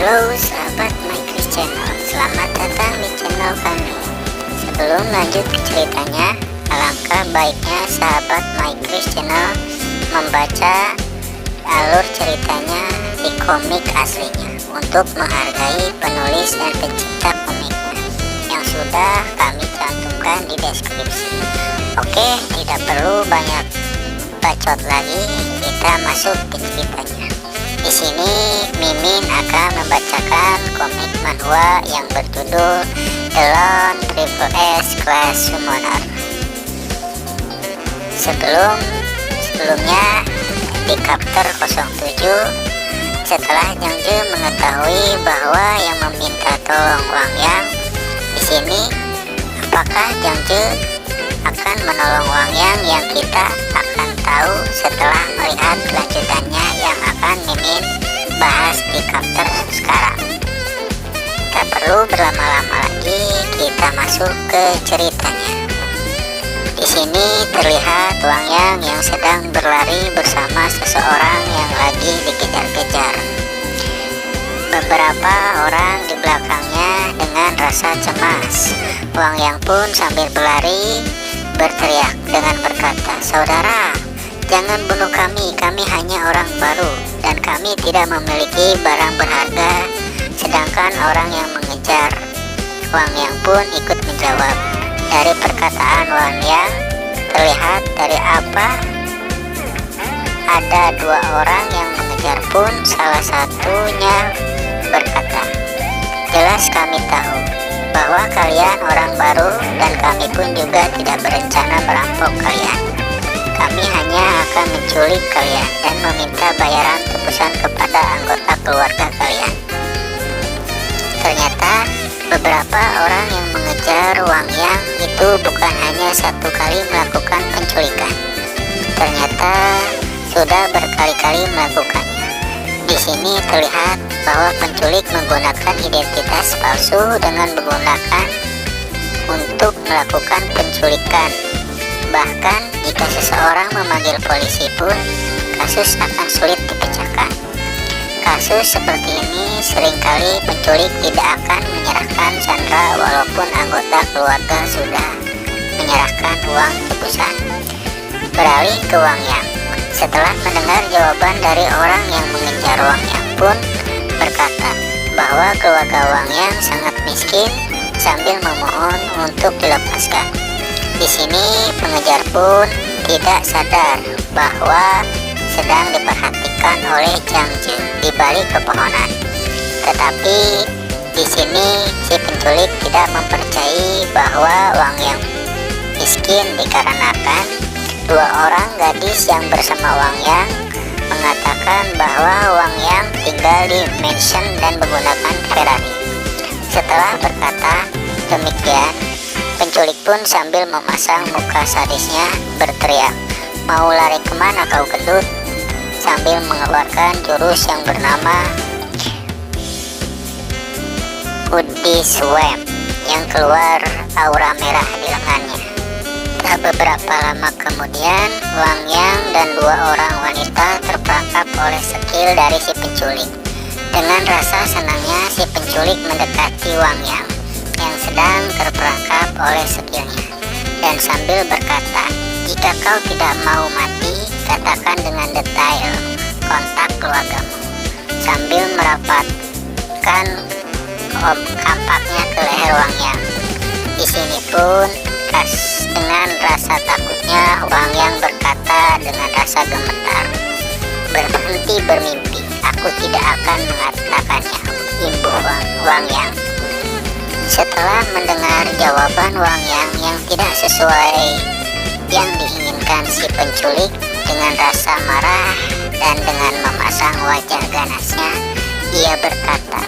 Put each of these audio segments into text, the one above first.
Halo sahabat MyChris Channel, selamat datang di channel kami. Sebelum lanjut ke ceritanya, alangkah baiknya sahabat MyChris Channel membaca alur ceritanya di komik aslinya untuk menghargai penulis dan pencipta komiknya yang sudah kami cantumkan di deskripsi. Oke, tidak perlu banyak bacot lagi, kita masuk ke ceritanya. Di sini Mimin akan membacakan komik manhwa yang berjudul The Lone Triple S Class Summoner. Sebelumnya di chapter 07, setelah Jangje mengetahui bahwa yang meminta tolong Wang Yang di sini, apakah Jangje akan menolong Wang yang kita akan tahu setelah melihat kelanjutannya yang akan Mimin bahas di chapter sekarang. Tak perlu berlama-lama lagi, kita masuk ke ceritanya. Di sini terlihat Wang yang sedang berlari bersama seseorang yang lagi dikejar-kejar. Beberapa orang di belakangnya dengan rasa cemas. Wang Yang pun sambil berlari berteriak dengan berkata, "Saudara, jangan bunuh kami hanya orang baru dan kami tidak memiliki barang berharga." Sedangkan orang yang mengejar Wang Yang pun ikut menjawab. Dari perkataan Wang Yang terlihat dari apa ada dua orang yang mengejar pun salah satunya berkata, "Jelas kami tahu bahwa kalian orang baru dan kami pun juga tidak berencana merampok kalian. Kami hanya akan menculik kalian dan meminta bayaran tebusan kepada anggota keluarga kalian." Ternyata beberapa orang yang mengejar Wang Yang itu bukan hanya satu kali melakukan penculikan. Ternyata sudah berkali-kali melakukannya. Di sini terlihat bahwa penculik menggunakan identitas palsu dengan menggunakan untuk melakukan penculikan. Bahkan jika seseorang memanggil polisi pun kasus akan sulit dipecahkan. Kasus seperti ini seringkali penculik tidak akan menyerahkan Chandra walaupun anggota keluarga sudah menyerahkan uang tebusan. Beralih ke Wang Yang. Setelah mendengar jawaban dari orang yang mengejar Wang Yang pun berkata bahwa keluarga Wang Yang sangat miskin sambil memohon untuk dilepaskan. Di sini pengejar pun tidak sadar bahwa sedang diperhatikan oleh Jangje di balik pepohonan. Tetapi di sini si penculik tidak mempercayai bahwa Wang Yang miskin dikarenakan dua orang gadis yang bersama Wang Yang mengatakan bahwa Wang Yang tinggal di mansion dan menggunakan Ferrari. Setelah berkata demikian, penculik pun sambil memasang muka sadisnya berteriak, "Mau lari kemana kau gendut?" sambil mengeluarkan jurus yang bernama Woody Swam yang keluar aura merah di lengannya. Tak beberapa lama kemudian, Wang Yang dan dua orang wanita terperangkap oleh skill dari si penculik. Dengan rasa senangnya si penculik mendekati Wang Yang sedang terperangkap oleh skillnya dan sambil berkata, "Jika kau tidak mau mati, katakan dengan detail kontak keluargamu," sambil merapatkan kampaknya ke leher Wang Yang. Di sini pun dengan rasa takutnya Wang Yang berkata dengan rasa gemetar, "Berhenti bermimpi, aku tidak akan mengatakannya," imbuh Wang Yang. Setelah mendengar jawaban Wang yang tidak sesuai yang diinginkan si penculik, dengan rasa marah dan dengan memasang wajah ganasnya, ia berkata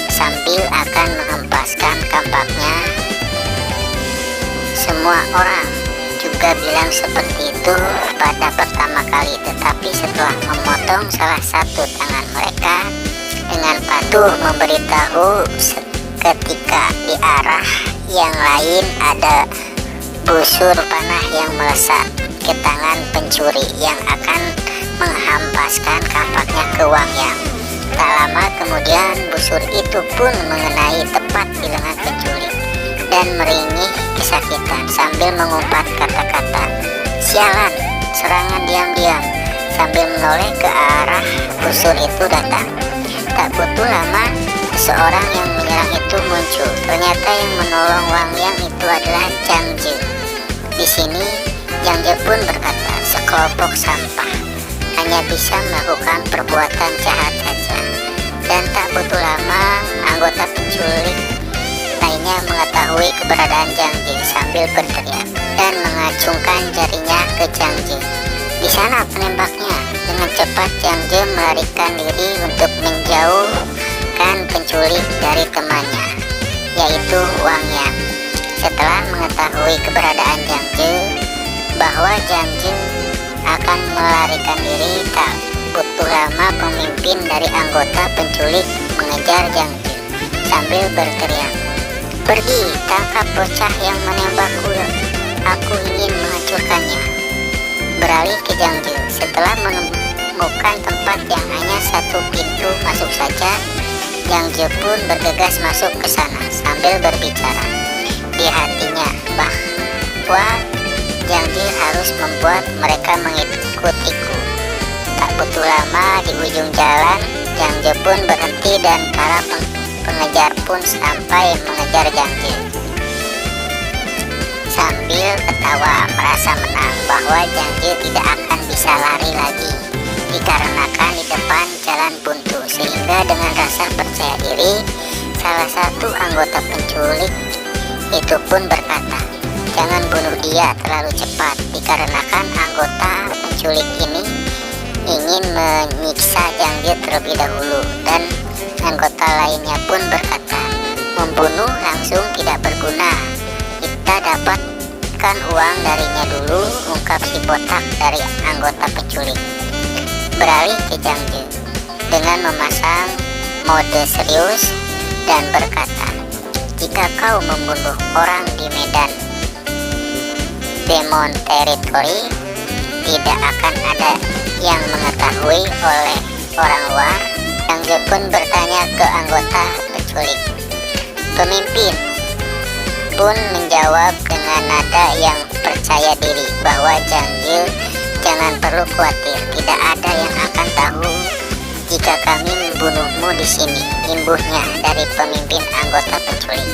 sambil akan menghempaskan kampaknya, "Semua orang juga bilang seperti itu pada pertama kali, tetapi setelah memotong salah satu tangan mereka dengan patuh memberitahu ketika di arah yang lain ada busur panah yang melesat ke tangan pencuri yang akan menghampaskan kampaknya ke Wang Yang. Tak lama Kemudian busur itu pun mengenai tepat di lengan penculik dan meringih kesakitan sambil mengumpat kata-kata, "Sialan!" Serangan diam-diam sambil menoleh ke arah busur itu datang. Tak butuh lama, seorang yang menyerang itu muncul. Ternyata yang menolong Wang Yang itu adalah Zhang Zhe. Di sini Zhang Zhe pun berkata, "Sekelompok sampah hanya bisa melakukan perbuatan jahat saja." Dan tak butuh lama, anggota penculik lainnya mengetahui keberadaan Zhang Zhe sambil berteriak dan mengacungkan jarinya ke Zhang Zhe. "Di sana penembaknya!" Dengan cepat Zhang Zhe melarikan diri untuk menjauhkan penculik dari temannya, yaitu Wang Yang. Setelah mengetahui keberadaan Zhang Zhe, bahwa Zhang Zhe akan melarikan diri, tak butuh lama pemimpin dari anggota penculik mengejar Zhang Zhe sambil berteriak, "Pergi, tangkap bocah yang menembakku, aku ingin menghancurkannya." Beralih ke Zhang Zhe, setelah menemukan tempat yang hanya satu pintu masuk saja, Zhang Zhe pun bergegas masuk ke sana sambil berbicara di hatinya bahwa Zhang Zhe harus membuat mereka mengikutiku. Tak butuh lama, di ujung jalan Zhang Zhe pun berhenti dan para pengejar pun sampai mengejar Zhang Zhe. Sambil ketawa merasa menang bahwa Zhang Zhe tidak akan bisa lari lagi dikarenakan di depan jalan buntu, sehingga dengan rasa percaya diri salah satu anggota penculik itu pun berkata, "Jangan bunuh dia terlalu cepat," dikarenakan anggota penculik ini ingin menyiksa Zhang Zhe terlebih dahulu. Dan anggota lainnya pun berkata, "Membunuh langsung tidak berguna, kita dapatkan uang darinya dulu," ungkap si botak dari anggota penculik. Beralih ke Zhang Zhe dengan memasang mode serius dan berkata, "Jika kau membunuh orang di medan Demon Territory, tidak akan ada yang mengetahui oleh orang luar." Zhang Zhe pun bertanya ke anggota penculik. Pemimpin pun menjawab dengan nada yang percaya diri bahwa Zhang Zhe jangan perlu khawatir, tidak ada yang akan tahu jika kami membunuhmu di sini, imbuhnya dari pemimpin anggota penculik.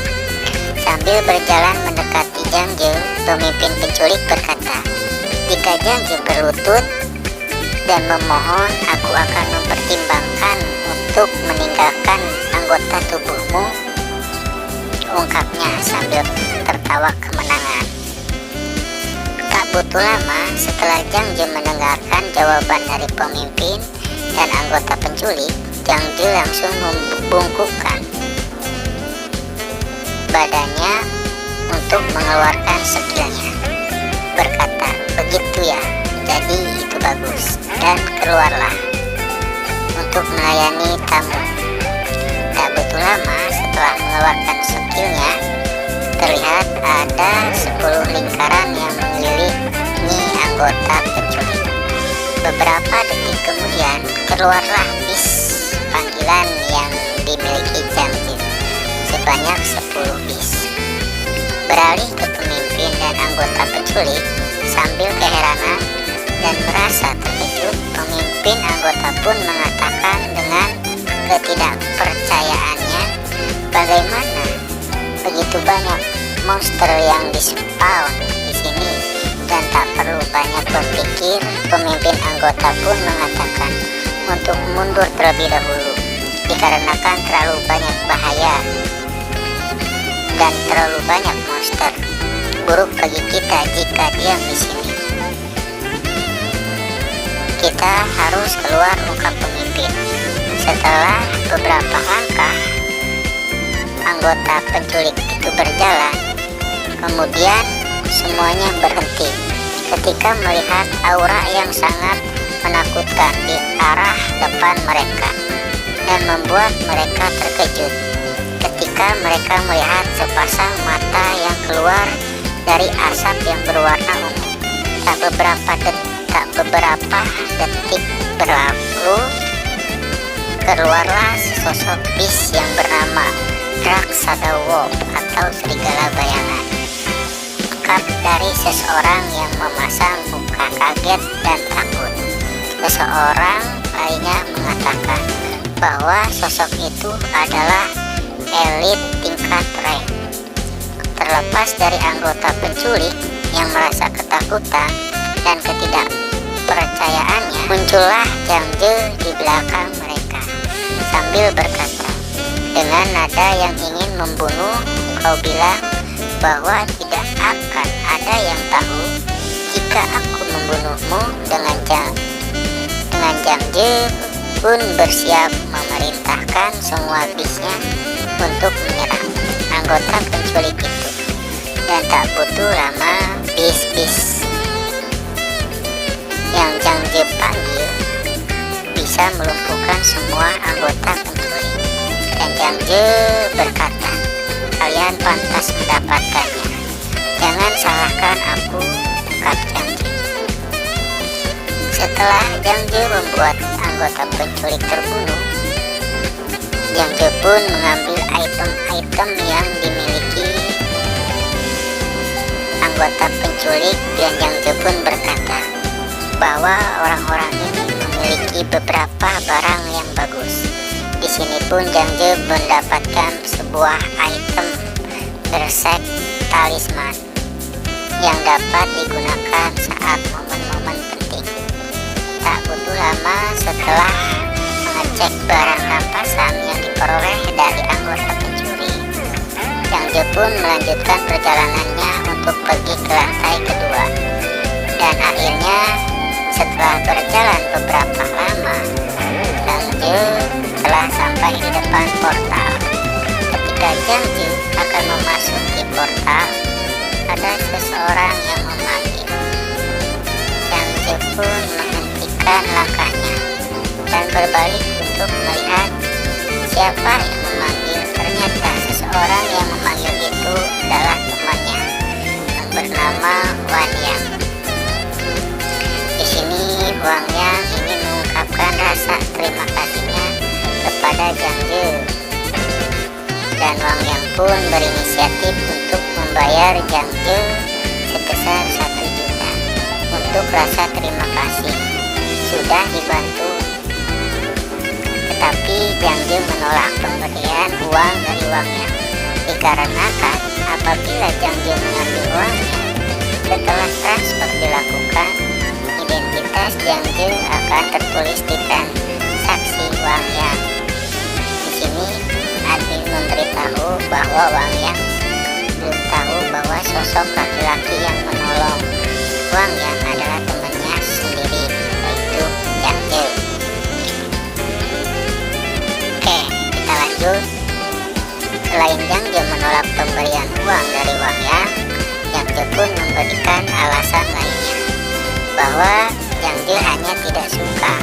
Sambil berjalan mendekati Zhang Zhe, pemimpin penculik berkata, "Jika Zhang Zhe berlutut dan memohon, aku akan mempertimbangkan untuk meninggalkan anggota tubuhmu," ungkapnya sambil tertawa kemenangan. Tak butuh lama, setelah Zhang Zhe mendengarkan jawaban dari pemimpin dan anggota penculik, Zhang Zhe langsung membungkukkan badannya untuk mengeluarkan skillnya. Berkata, "Begitu ya, jadi itu bagus." Dan keluarlah untuk melayani tamu. Tak butuh lama, setelah mengeluarkan skillnya, terlihat ada 10 lingkaran yang mengelilingi anggota penculik. Beberapa detik kemudian, keluarlah bis panggilan yang dimiliki Zhang Zhe, sebanyak 10 bis. Beralih ke pemimpin dan anggota penculik, sambil keheranan dan merasa terkejut, pemimpin anggota pun mengatakan dengan ketidakpercayaannya, "Bagaimana begitu banyak monster yang di-spawn di sini?" Dan tak perlu banyak berpikir, pemimpin anggota pun mengatakan untuk mundur terlebih dahulu dikarenakan terlalu banyak bahaya dan terlalu banyak monster. Buruk bagi kita jika diam di sini. Kita harus keluar, ungkap pemimpin. Setelah beberapa langkah, anggota penculik itu berjalan. Kemudian semuanya berhenti ketika melihat aura yang sangat menakutkan di arah depan mereka dan membuat mereka terkejut ketika mereka melihat sepasang mata yang keluar dari asap yang berwarna ungu. Tak beberapa detik berlalu, keluarlah sosok bis yang bernama Raksasa Wolf atau serigala bayangan. Ungkap dari seseorang yang memasang muka kaget dan takut. Seseorang lainnya mengatakan bahwa sosok itu adalah elit tingkat rank. Terlepas dari anggota penculik yang merasa ketakutan dan ketidakpercayaannya, muncullah Zhang Ze di belakang mereka sambil berkata dengan nada yang ingin membunuh, "Kau bilang bahwa tidak akan ada yang tahu jika aku membunuhmu." Dengan Zhang Ze pun bersiap memerintahkan semua bisnya untuk menyerang anggota penculik itu. Dan tak butuh lama, bis-bis yang Zhang Ze panggil bisa melumpuhkan semua anggota penculik. Dan Zhang Ze berkata, "Kalian pantas mendapatkannya. Jangan salahkan aku," ungkap Zhang Ze. Setelah Zhang Ze membuat anggota penculik terbunuh, Zhang Ze pun mengambil item-item yang dimiliki anggota penculik, dan Zhang Ze pun berkata bahwa orang-orang ini memiliki beberapa barang yang bagus. Di sini pun Zhang Ze mendapatkan sebuah item bersek talisman yang dapat digunakan saat momen-momen penting. Tak butuh lama setelah mengecek barang rampasan yang diperoleh dari anggota pencuri, Zhang Ze pun melanjutkan perjalanannya untuk pergi ke lantai kedua. Dan akhirnya setelah berjalan beberapa lama, Zhang Ze telah sampai di depan portal. Ketika Zhang Ze akan memasuki portal, ada seseorang yang memanggil. Zhang Ze pun menghentikan langkahnya dan berbalik untuk melihat siapa yang memanggil. Ternyata seseorang yang memanggil itu adalah temannya yang bernama Wang Yang. Di sini Wang Yang ingin mengungkapkan rasa terima kasihnya kepada Zhang Ze, dan Wang Yang pun berinisiatif untuk membayar Zhang Ze sebesar 1 juta untuk rasa terima kasih sudah dibantu. Tetapi Zhang Ze menolak pemberian uang dari Wang Yang, dikarenakan apabila Zhang Ze mengambil uangnya setelah transfer dilakukan, identitas Zhang Ze akan tertulis di transaksi Wang Yang. Di sini admin memberitahu bahwa Wang Yang belum tahu bahwa sosok laki-laki yang menolong Wang Yang adalah temannya sendiri, yaitu Zhang Ze. Oke, kita lanjut. Selain Zhang Ze menolak pemberian uang dari Wang Yang, Zhang Ze pun memberikan alasan lainnya bahwa Zhang Ze hanya tidak suka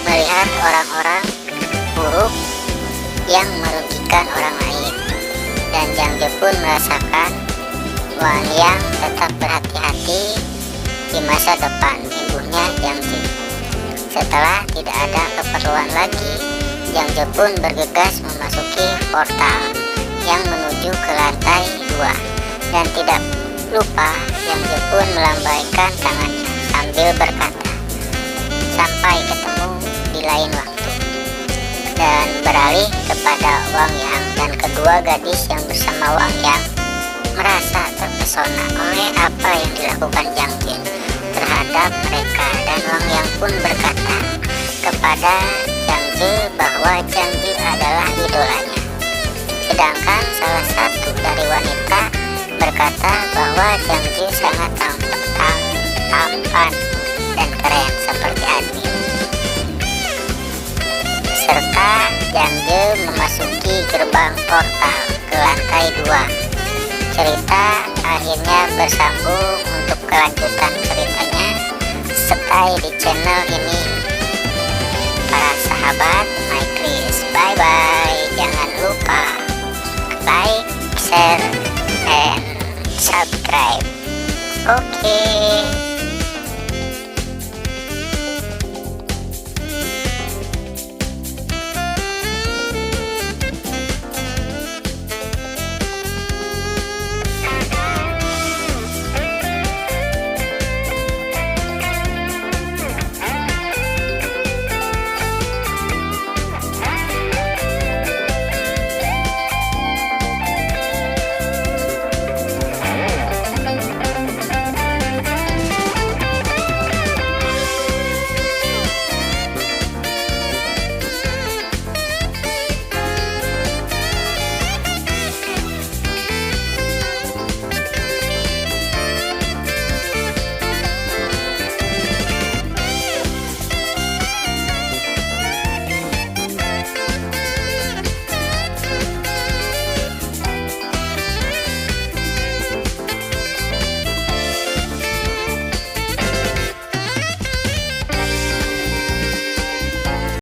melihat orang-orang buruk yang merugikan orang lain. Dan Zhang Ze pun merasakan Wang Yang tetap berhati-hati di masa depan ibunya Zhang Ze. Setelah tidak ada keperluan lagi, Zhang Ze pun bergegas memasuki portal yang menuju ke lantai 2. Dan tidak lupa, Zhang Ze pun melambaikan tangannya sambil berkata, "Sampai ketemu di lain waktu." Dan beralih kepada Wang Yang, dan kedua gadis yang bersama Wang Yang merasa terpesona oleh apa yang dilakukan Zhang Ze terhadap mereka. Dan Wang Yang pun berkata kepada Zhang Ze bahwa Zhang Ze adalah idolanya. Sedangkan salah satu dari wanita berkata bahwa Zhang Ze sangat tampan dan keren seperti admin. Serta Zhang Ze memasuki gerbang portal ke lantai 2. Cerita akhirnya bersambung. Untuk kelanjutan ceritanya, stay di channel ini para sahabat My Chris. Bye bye. Jangan lupa like, share, and subscribe. Oke.